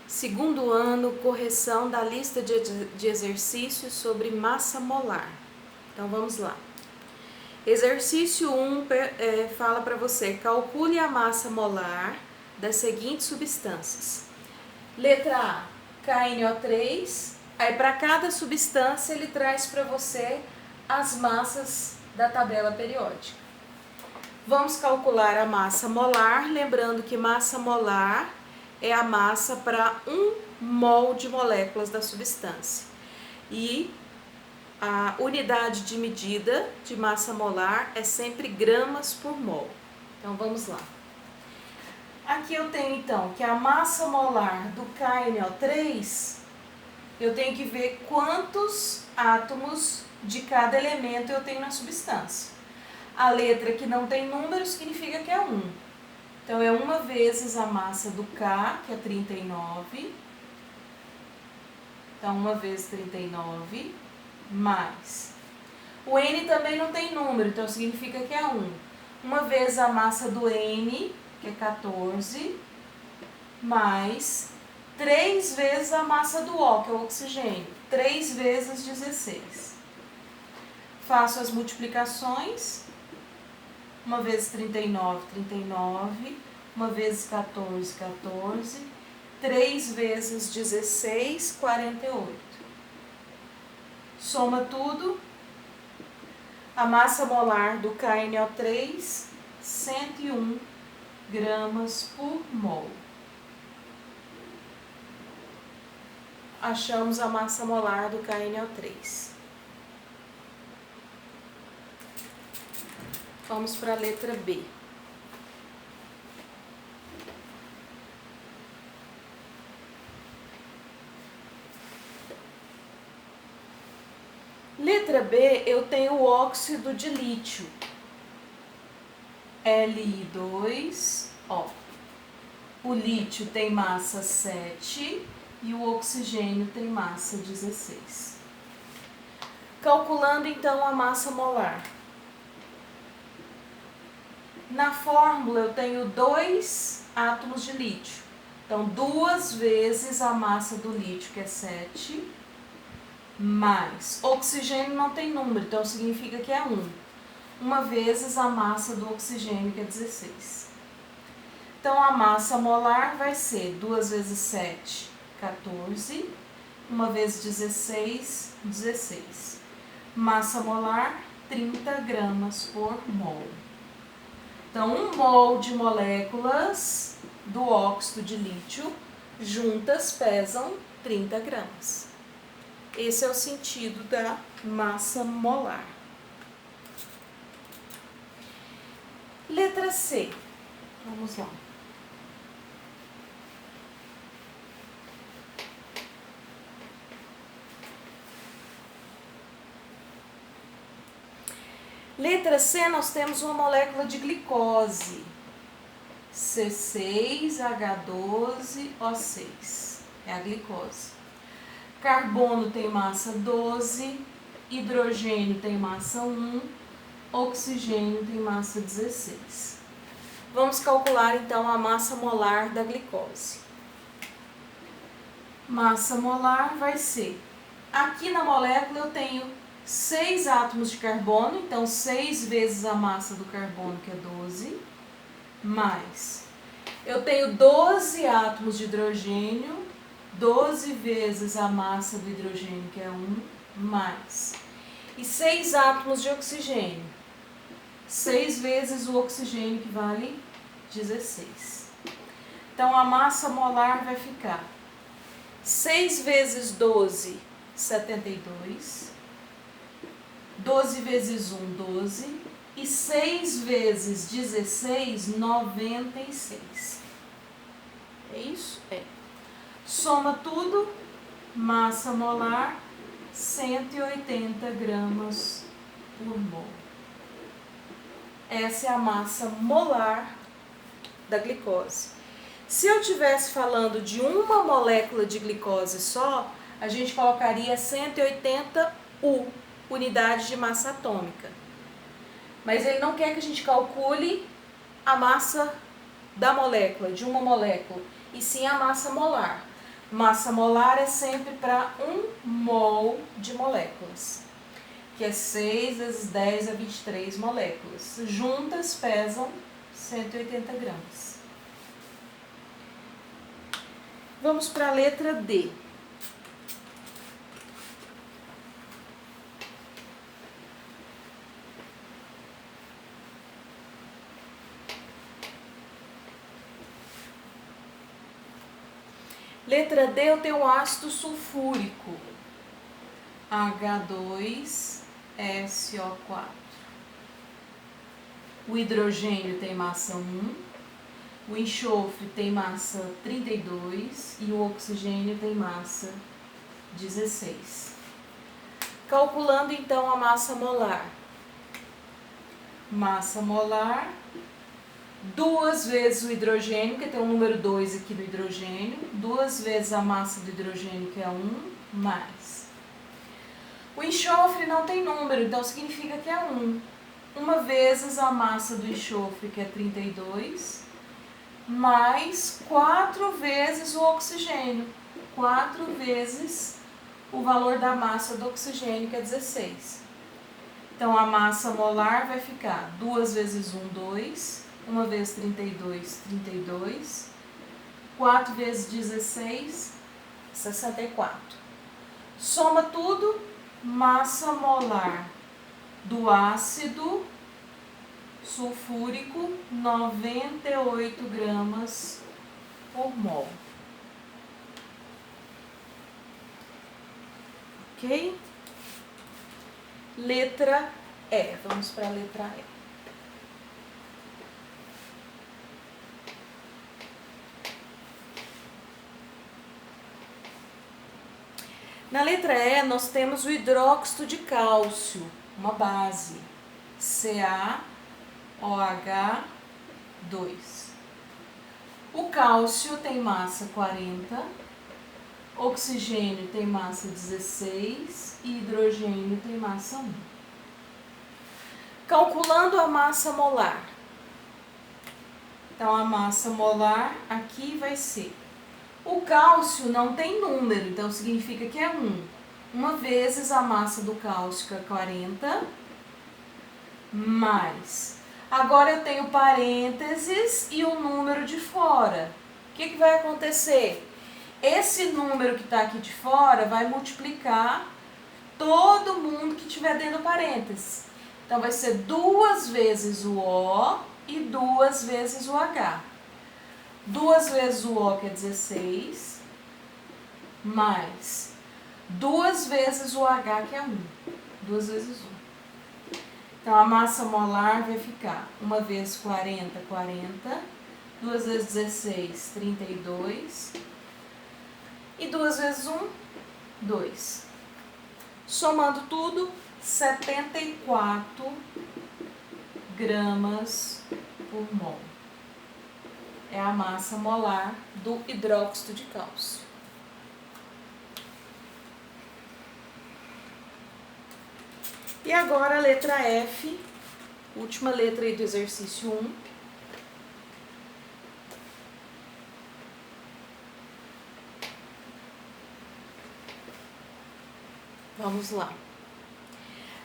Segundo ano, correção da lista de exercícios sobre massa molar. Então vamos lá. Exercício 1 fala para você, calcule a massa molar das seguintes substâncias. Letra A, KNO3. Aí para cada substância ele traz para você as massas da tabela periódica. Vamos calcular a massa molar, lembrando que massa molar é a massa para 1 mol de moléculas da substância. E a unidade de medida de massa molar é sempre gramas por mol. Então vamos lá. Aqui eu tenho então que a massa molar do KNO3, eu tenho que ver quantos átomos de cada elemento eu tenho na substância. A letra que não tem número significa que é 1. Então, é 1 vezes a massa do K, que é 39. Então, 1 vezes 39, mais. O N também não tem número, então significa que é 1. 1 vezes a massa do N, que é 14, mais 3 vezes a massa do O, que é o oxigênio. 3 vezes 16. Faço as multiplicações. 1 vezes 39, 39. 1 vezes 14, 14. 3 vezes 16, 48. Soma tudo. A massa molar do KNO3, 101 gramas por mol. Achamos a massa molar do KNO3. Vamos para a letra B. Letra B, eu tenho o óxido de lítio, Li2O. O lítio tem massa 7 e o oxigênio tem massa 16. Calculando então a massa molar. Na fórmula eu tenho 2 átomos de lítio. Então, 2 vezes a massa do lítio, que é 7, mais. Oxigênio não tem número, então significa que é 1. 1 vezes a massa do oxigênio, que é 16. Então, a massa molar vai ser 2 vezes 7, 14. 1 vezes 16, 16. Massa molar, 30 gramas por mol. Então, 1 mol de moléculas do óxido de lítio juntas pesam 30 gramas. Esse é o sentido da massa molar. Letra C. Vamos lá. Letra C, nós temos uma molécula de glicose, C6H12O6, é a glicose. Carbono tem massa 12, hidrogênio tem massa 1, oxigênio tem massa 16. Vamos calcular então a massa molar da glicose. Massa molar vai ser, aqui na molécula eu tenho 6 átomos de carbono, então 6 vezes a massa do carbono, que é 12, mais. Eu tenho 12 átomos de hidrogênio, 12 vezes a massa do hidrogênio, que é 1, mais. E 6 átomos de oxigênio, 6 vezes o oxigênio, que vale 16. Então, a massa molar vai ficar 6 vezes 12, 72. 12 vezes 1, 12. E 6 vezes 16, 96. É isso? É. Soma tudo, massa molar, 180 gramas por mol. Essa é a massa molar da glicose. Se eu estivesse falando de uma molécula de glicose só, a gente colocaria 180 U, unidade de massa atômica. Mas ele não quer que a gente calcule a massa da molécula, de uma molécula, e sim a massa molar. Massa molar é sempre para 1 mol de moléculas, que é 6 vezes 10 a 23 moléculas. Juntas pesam 180 gramas. Vamos para a letra D. Letra D, eu tenho o ácido sulfúrico, H2SO4. O hidrogênio tem massa 1, o enxofre tem massa 32 e o oxigênio tem massa 16. Calculando então a massa molar. Massa molar, 2 vezes o hidrogênio, que tem o número 2 aqui do hidrogênio, 2 vezes a massa do hidrogênio, que é 1, mais. O enxofre não tem número, então significa que é 1. 1 vezes a massa do enxofre, que é 32, mais 4 vezes o oxigênio. 4 vezes o valor da massa do oxigênio, que é 16. Então, a massa molar vai ficar 2 vezes 1, 2. 1 vezes 32, 32. 4 vezes 16, 64. Soma tudo, massa molar do ácido sulfúrico, 98 gramas por mol. Ok? Letra E. Vamos para a letra E. Na letra E, nós temos o hidróxido de cálcio, uma base, CaOH2. O cálcio tem massa 40, oxigênio tem massa 16 e hidrogênio tem massa 1. Calculando a massa molar. Então, a massa molar aqui vai ser... O cálcio não tem número, então significa que é 1. 1 vezes a massa do cálcio, que é 40, mais. Agora eu tenho parênteses e o número de fora. O que vai acontecer? Esse número que está aqui de fora vai multiplicar todo mundo que tiver dentro do parênteses. Então, vai ser 2 vezes o O e 2 vezes o H. 2 vezes o O, que é 16, mais 2 vezes o H, que é 1. 2 vezes 1. Então, a massa molar vai ficar 1 vezes 40, 40. 2 vezes 16, 32. E 2 vezes 1, 2. Somando tudo, 74 gramas por mol. É a massa molar do hidróxido de cálcio. E agora a letra F, última letra aí do exercício 1. Vamos lá.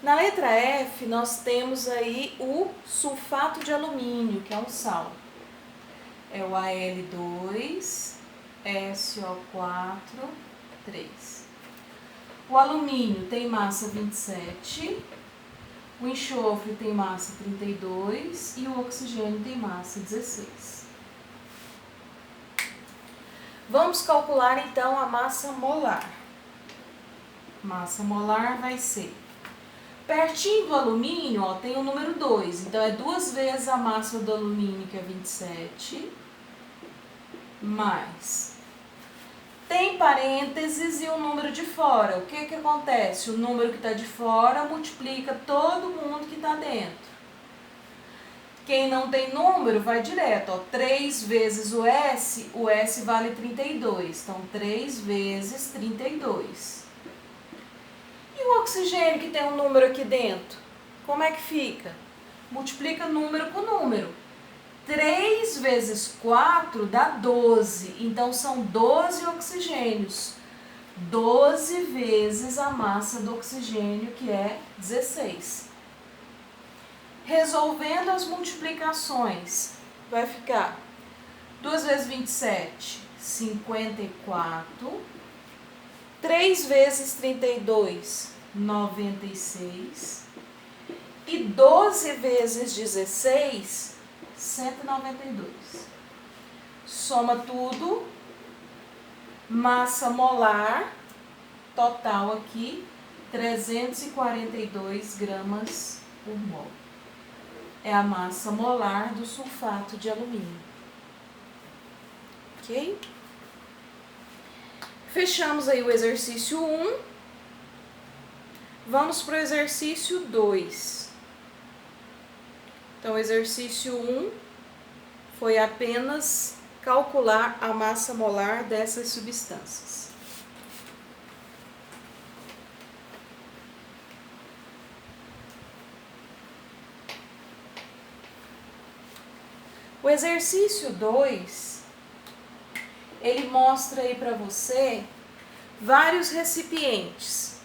Na letra F, nós temos aí o sulfato de alumínio, que é um sal. É o Al2SO4, 3. O alumínio tem massa 27, o enxofre tem massa 32 e o oxigênio tem massa 16. Vamos calcular então a massa molar. Massa molar vai ser... Pertinho do alumínio, ó, tem o número 2. Então, é 2 vezes a massa do alumínio, que é 27, mais. Tem parênteses e o número de fora. O que acontece? O número que está de fora multiplica todo mundo que está dentro. Quem não tem número, vai direto. Ó, 3 vezes o S vale 32. Então, 3 vezes 32. E o oxigênio que tem um número aqui dentro? Como é que fica? Multiplica número com número. 3 vezes 4 dá 12. Então, são 12 oxigênios. 12 vezes a massa do oxigênio, que é 16. Resolvendo as multiplicações, vai ficar 2 vezes 27, 54. 3 vezes 32, 96. E 12 vezes 16, 192. Soma tudo. Massa molar total aqui, 342 gramas por mol. É a massa molar do sulfato de alumínio. Ok? Fechamos aí o exercício 1. Vamos para o exercício 2. Então, o exercício 1 foi apenas calcular a massa molar dessas substâncias. O exercício 2, ele mostra aí para você vários recipientes.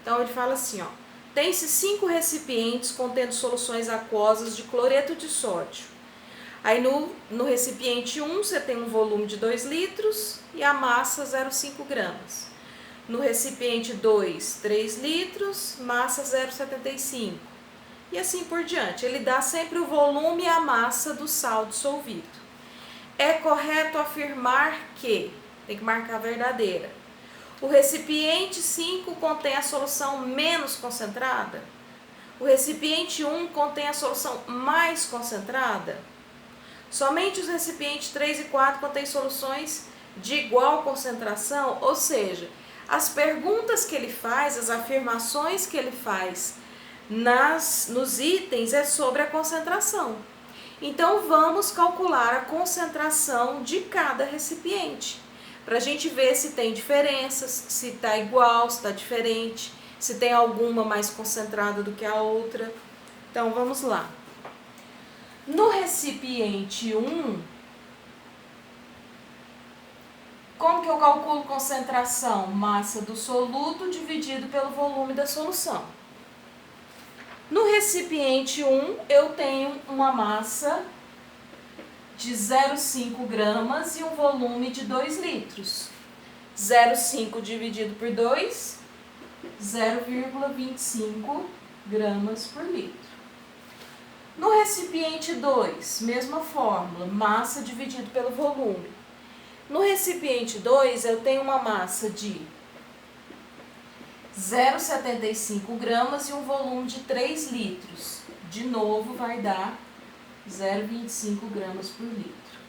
Então, ele fala assim, ó, tem-se 5 recipientes contendo soluções aquosas de cloreto de sódio. Aí no recipiente 1 você tem um volume de 2 litros e a massa 0,5 gramas. No recipiente 2, 3 litros, massa 0,75. E assim por diante. Ele dá sempre o volume e a massa do sal dissolvido. É correto afirmar que, tem que marcar verdadeira, o recipiente 5 contém a solução menos concentrada? O recipiente 1 contém a solução mais concentrada? Somente os recipientes 3 e 4 contêm soluções de igual concentração, ou seja, as perguntas que ele faz, as afirmações que ele faz nos itens é sobre a concentração. Então, vamos calcular a concentração de cada recipiente, para a gente ver se tem diferenças, se está igual, se está diferente, se tem alguma mais concentrada do que a outra. Então, vamos lá. No recipiente 1, como que eu calculo concentração? Massa do soluto dividido pelo volume da solução. No recipiente 1, eu tenho uma massa de 0,5 gramas e um volume de 2 litros. 0,5 dividido por 2, 0,25 gramas por litro. No recipiente 2, mesma fórmula, massa dividido pelo volume. No recipiente 2, eu tenho uma massa de 0,75 gramas e um volume de 3 litros. De novo, vai dar 0,25 gramas por litro.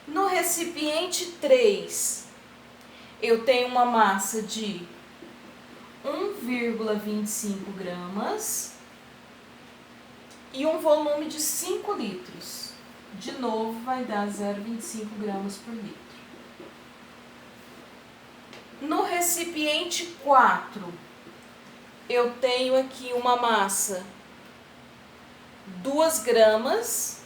No recipiente 3, eu tenho uma massa de 1,25 gramas e um volume de 5 litros. De novo, vai dar 0,25 gramas por litro. No recipiente 4, eu tenho aqui uma massa 2 gramas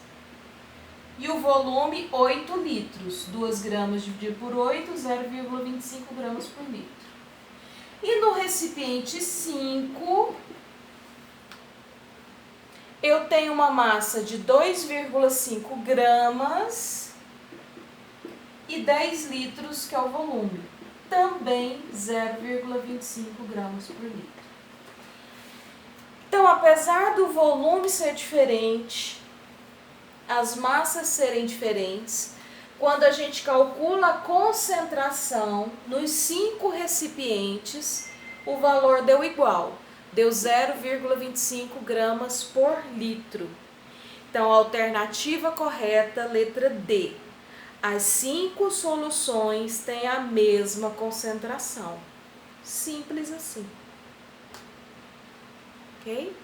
e o volume 8 litros. 2 gramas dividido por 8, 0,25 gramas por litro. E no recipiente 5, eu tenho uma massa de 2,5 gramas e 10 litros, que é o volume. Também 0,25 gramas por litro. Então, apesar do volume ser diferente, as massas serem diferentes, quando a gente calcula a concentração nos 5 recipientes, o valor deu igual. Deu 0,25 gramas por litro. Então, a alternativa correta, letra D. As 5 soluções têm a mesma concentração. Simples assim. Ok?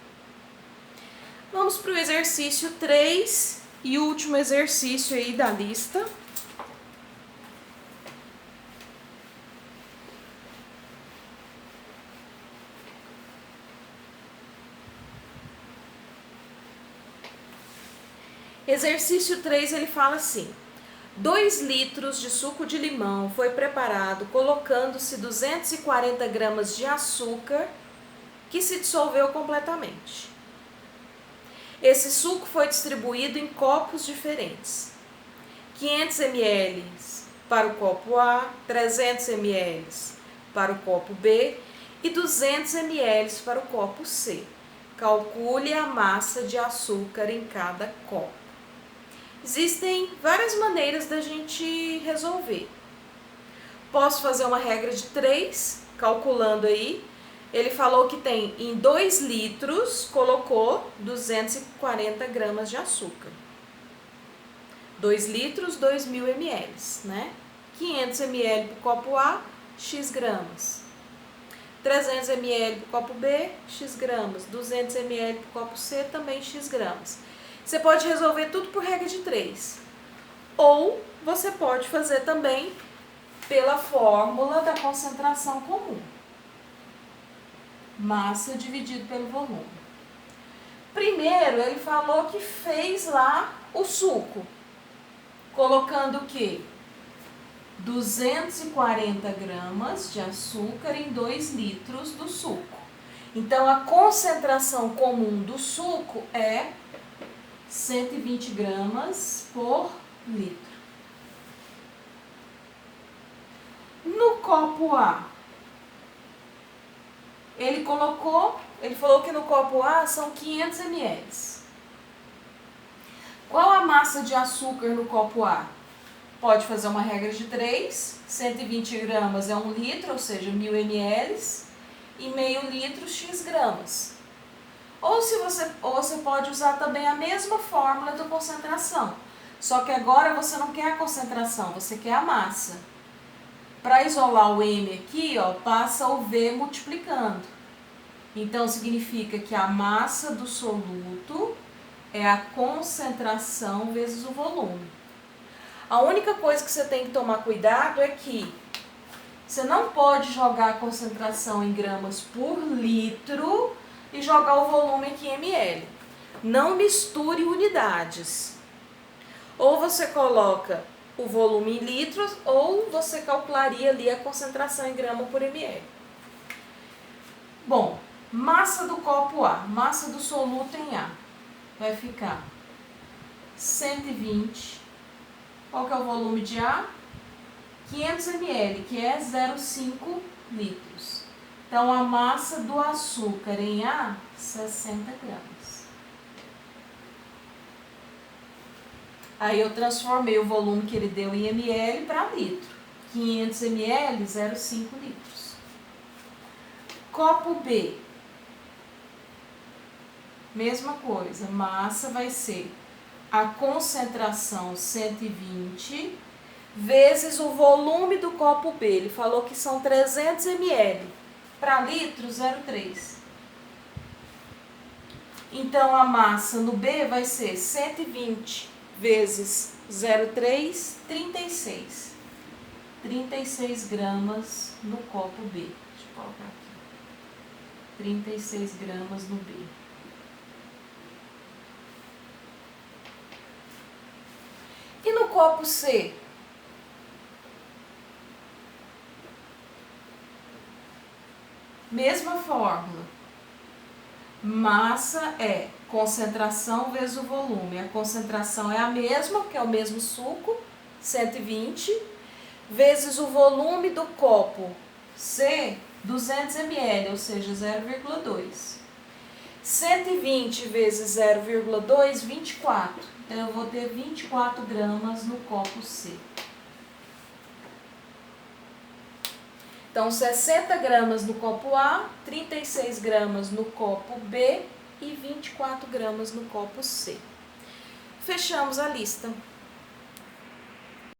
Vamos para o exercício 3 e último exercício aí da lista. Exercício 3, ele fala assim: 2 litros de suco de limão foi preparado colocando-se 240 gramas de açúcar que se dissolveu completamente. Esse suco foi distribuído em copos diferentes. 500 ml para o copo A, 300 ml para o copo B e 200 ml para o copo C. Calcule a massa de açúcar em cada copo. Existem várias maneiras da gente resolver. Posso fazer uma regra de 3, calculando aí. Ele falou que tem em 2 litros, colocou 240 gramas de açúcar. 2 litros, 2.000 ml, né? 500 ml para o copo A, X gramas. 300 ml para o copo B, X gramas. 200 ml para o copo C, também X gramas. Você pode resolver tudo por regra de 3. Ou você pode fazer também pela fórmula da concentração comum. Massa dividido pelo volume. Primeiro, ele falou que fez lá o suco. Colocando o quê? 240 gramas de açúcar em 2 litros do suco. Então, a concentração comum do suco é 120 gramas por litro. No copo A, ele falou que no copo A são 500 ml. Qual a massa de açúcar no copo A? Pode fazer uma regra de 3, 120 gramas é 1 litro, ou seja, 1.000 ml, e meio litro, X gramas. Ou você pode usar também a mesma fórmula de concentração, só que agora você não quer a concentração, você quer a massa. Para isolar o M aqui, ó, passa o V multiplicando. Então, significa que a massa do soluto é a concentração vezes o volume. A única coisa que você tem que tomar cuidado é que você não pode jogar a concentração em gramas por litro e jogar o volume aqui em ml. Não misture unidades. Ou você coloca o volume em litros, ou você calcularia ali a concentração em grama por ml. Bom, massa do copo A, massa do soluto em A, vai ficar 120. Qual que é o volume de A? 500 ml, que é 0,5 litros. Então, a massa do açúcar em A, 60 gramas. Aí eu transformei o volume que ele deu em ml para litro. 500 ml, 0,5 litros. Copo B. Mesma coisa, massa vai ser a concentração 120 vezes o volume do copo B. Ele falou que são 300 ml. Para litro, 0,3. Então, a massa no B vai ser 120 vezes 0,3, 36. 36 gramas no copo B. Deixa eu colocar aqui. 36 gramas no B. E no copo C? Mesma fórmula. Massa é concentração vezes o volume. A concentração é a mesma, que é o mesmo suco, 120, vezes o volume do copo C, 200 ml, ou seja, 0,2. 120 vezes 0,2, 24. Então, eu vou ter 24 gramas no copo C. Então, 60 gramas no copo A, 36 gramas no copo B e 24 gramas no copo C. Fechamos a lista.